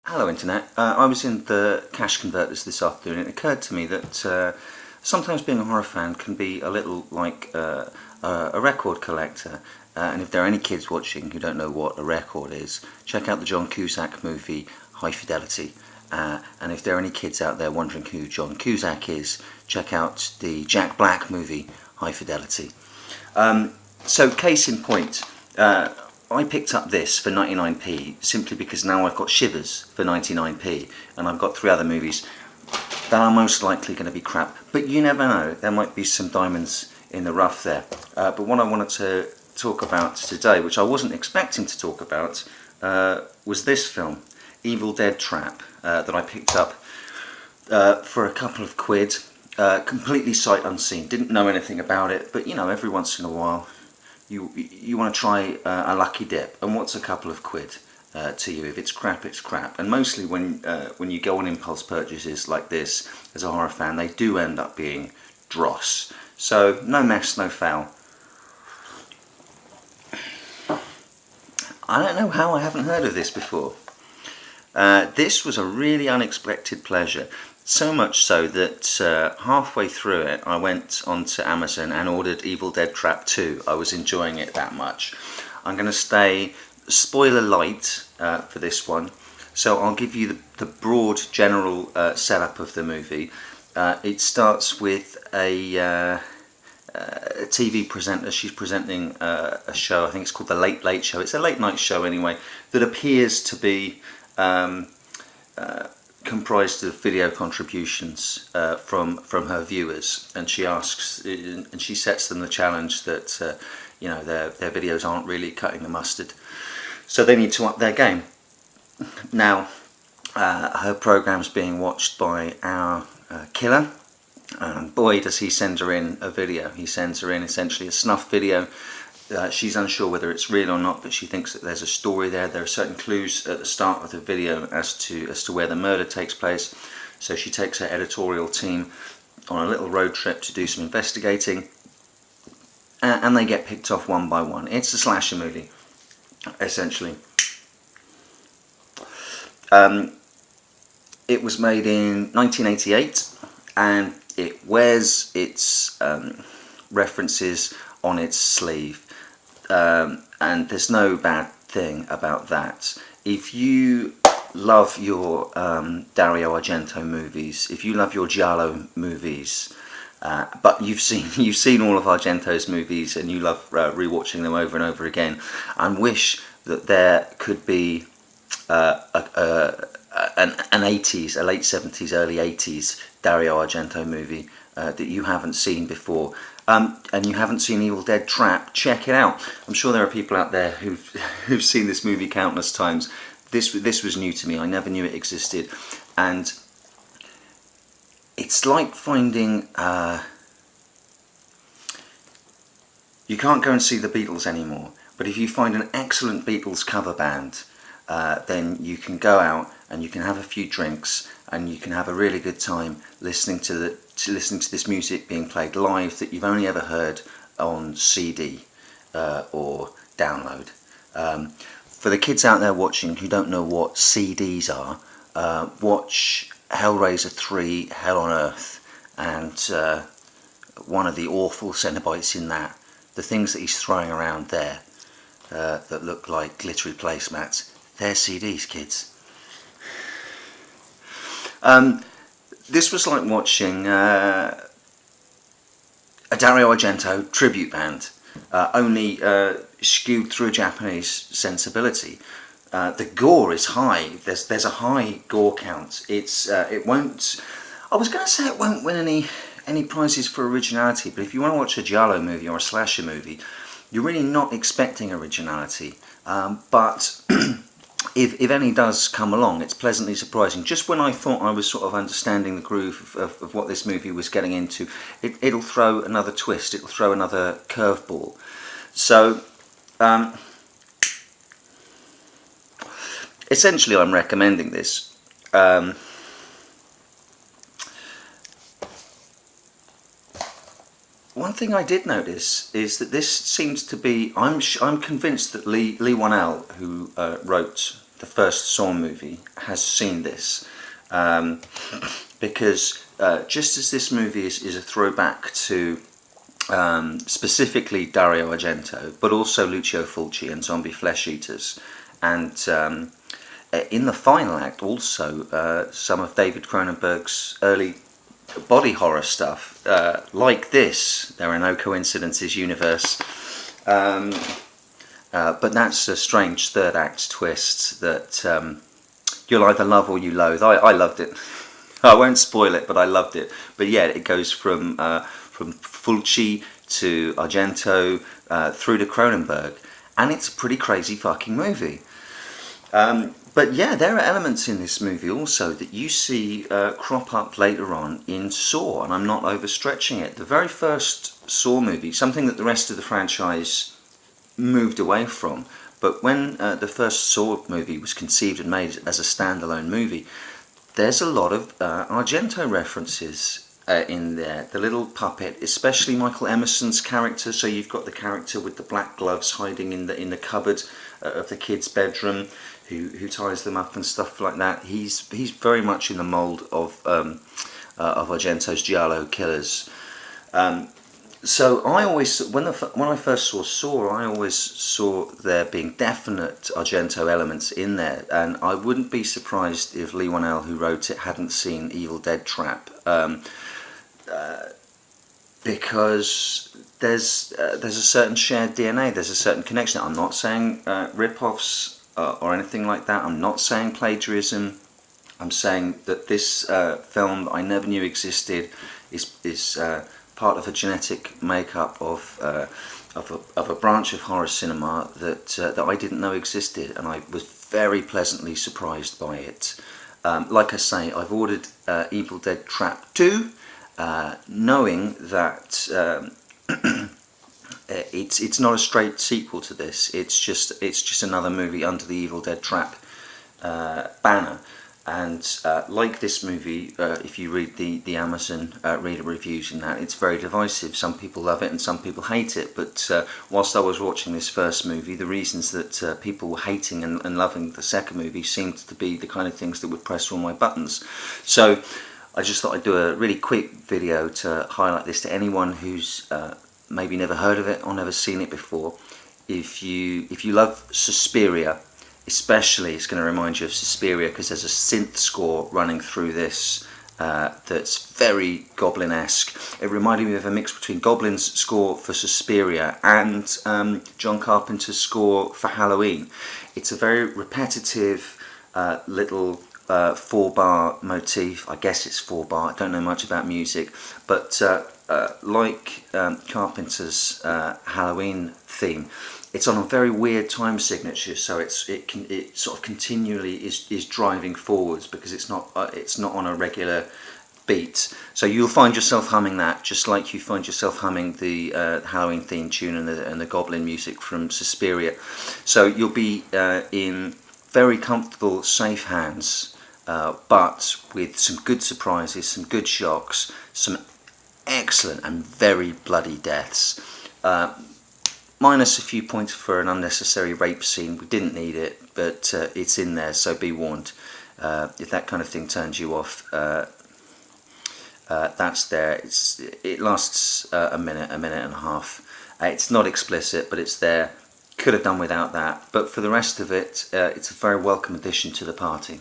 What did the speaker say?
Hello Internet. I was in the cash converters this afternoon and it occurred to me that sometimes being a horror fan can be a little like a record collector. And if there are any kids watching who don't know what a record is, check out the John Cusack movie High Fidelity. And if there are any kids out there wondering who John Cusack is, check out the Jack Black movie High Fidelity. So case in point, I picked up this for 99p simply because now I've got Shivers for 99p and I've got 3 other movies that are most likely going to be crap. But you never know, there might be some diamonds in the rough there. But what I wanted to talk about today, which I wasn't expecting to talk about, was this film, Evil Dead Trap, that I picked up for a couple of quid, completely sight unseen. Didn't know anything about it, but you know, every once in a while you want to try a lucky dip, and what's a couple of quid to you? If it's crap, it's crap. And mostly when you go on impulse purchases like this as a horror fan, they do end up being dross. So no mess, no foul. I don't know how I haven't heard of this before. This was a really unexpected pleasure. So much so that halfway through it, I went onto Amazon and ordered Evil Dead Trap 2. I was enjoying it that much. I'm going to stay spoiler light for this one. So I'll give you the broad general setup of the movie. It starts with a TV presenter. She's presenting a show. I think it's called The Late Late Show. It's a late night show anyway, that appears to be comprised of video contributions from her viewers, and she asks and she sets them the challenge that you know, their videos aren't really cutting the mustard, so they need to up their game. Now her program's being watched by our killer, and boy does he send her in a video. He sends her in essentially a snuff video. She's unsure whether it's real or not, but she thinks that there's a story there. There are certain clues at the start of the video as to where the murder takes place. So she takes her editorial team on a little road trip to do some investigating, and they get picked off one by one. It's a slasher movie, essentially. It was made in 1988, and it wears its references on its sleeve. And there's no bad thing about that. If you love your Dario Argento movies, if you love your giallo movies, but you've seen all of Argento's movies and you love rewatching them over and over again, and wish that there could be an 80s, a late 70s, early 80s Dario Argento movie that you haven't seen before, and you haven't seen Evil Dead Trap, check it out. I'm sure there are people out there who've seen this movie countless times. This was new to me. I never knew it existed, and it's like finding you can't go and see the Beatles anymore, but if you find an excellent Beatles cover band, then you can go out and you can have a few drinks and you can have a really good time listening to this music being played live that you've only ever heard on CD or download. For the kids out there watching who don't know what CDs are, watch Hellraiser 3 Hell on Earth, and one of the awful Cenobites in that, the things that he's throwing around there that look like glittery placemats, they're CDs, kids. This was like watching a Dario Argento tribute band, only skewed through a Japanese sensibility. The gore is high. There's a high gore count. It won't. I was going to say it won't win any prizes for originality, but if you want to watch a giallo movie or a slasher movie, you're really not expecting originality. But if any does come along, it's pleasantly surprising. Just when I thought I was sort of understanding the groove of what this movie was getting into, it'll throw another twist, it'll throw another curveball. So, essentially I'm recommending this. One thing I did notice is that this seems to be, I'm convinced that Lee Whannell, who wrote the first Saw movie has seen this, because just as this movie is a throwback to specifically Dario Argento, but also Lucio Fulci and zombie flesh eaters, and in the final act also some of David Cronenberg's early body horror stuff, like this, There Are No Coincidences universe. But that's a strange third act twist that you'll either love or you loathe. I loved it. I won't spoil it, but I loved it. But yeah, it goes from Fulci to Argento through to Cronenberg, and it's a pretty crazy fucking movie. But yeah, there are elements in this movie also that you see crop up later on in Saw, and I'm not overstretching it. The very first Saw movie, something that the rest of the franchise moved away from, but when the first Saw movie was conceived and made as a standalone movie, there's a lot of Argento references in there. The little puppet, especially Michael Emerson's character. So you've got the character with the black gloves hiding in the cupboard of the kid's bedroom, who ties them up and stuff like that. He's very much in the mould of Argento's giallo killers. So I always, when I first saw Saw, I always saw there being definite Argento elements in there, and I wouldn't be surprised if Lee Whannell, who wrote it, hadn't seen Evil Dead Trap, because there's a certain shared DNA, there's a certain connection. I'm not saying rip-offs or anything like that. I'm not saying plagiarism. I'm saying that this film that I never knew existed is part of a genetic makeup of a branch of horror cinema that I didn't know existed, and I was very pleasantly surprised by it. Like I say, I've ordered Evil Dead Trap 2, knowing that it's not a straight sequel to this. It's just another movie under the Evil Dead Trap banner. And like this movie, if you read the Amazon reader reviews and that, it's very divisive. Some people love it and some people hate it. But whilst I was watching this first movie, the reasons that people were hating and loving the second movie seemed to be the kind of things that would press all my buttons. So I just thought I'd do a really quick video to highlight this to anyone who's maybe never heard of it or never seen it before. If you love Suspiria, especially, it's going to remind you of Suspiria because there's a synth score running through this that's very Goblin-esque. It reminded me of a mix between Goblin's score for Suspiria and John Carpenter's score for Halloween. It's a very repetitive little 4-bar motif. I guess it's 4-bar. I don't know much about music, but like Carpenter's Halloween theme, it's on a very weird time signature, so it sort of continually is driving forwards because it's not on a regular beat. So you'll find yourself humming that, just like you find yourself humming the Halloween theme tune and the Goblin music from Suspiria. So you'll be in very comfortable, safe hands, but with some good surprises, some good shocks, some excellent and very bloody deaths. Minus a few points for an unnecessary rape scene. We didn't need it, but it's in there, so be warned. If that kind of thing turns you off, that's there. It lasts a minute and a half. It's not explicit, but it's there. Could have done without that. But for the rest of it, it's a very welcome addition to the party.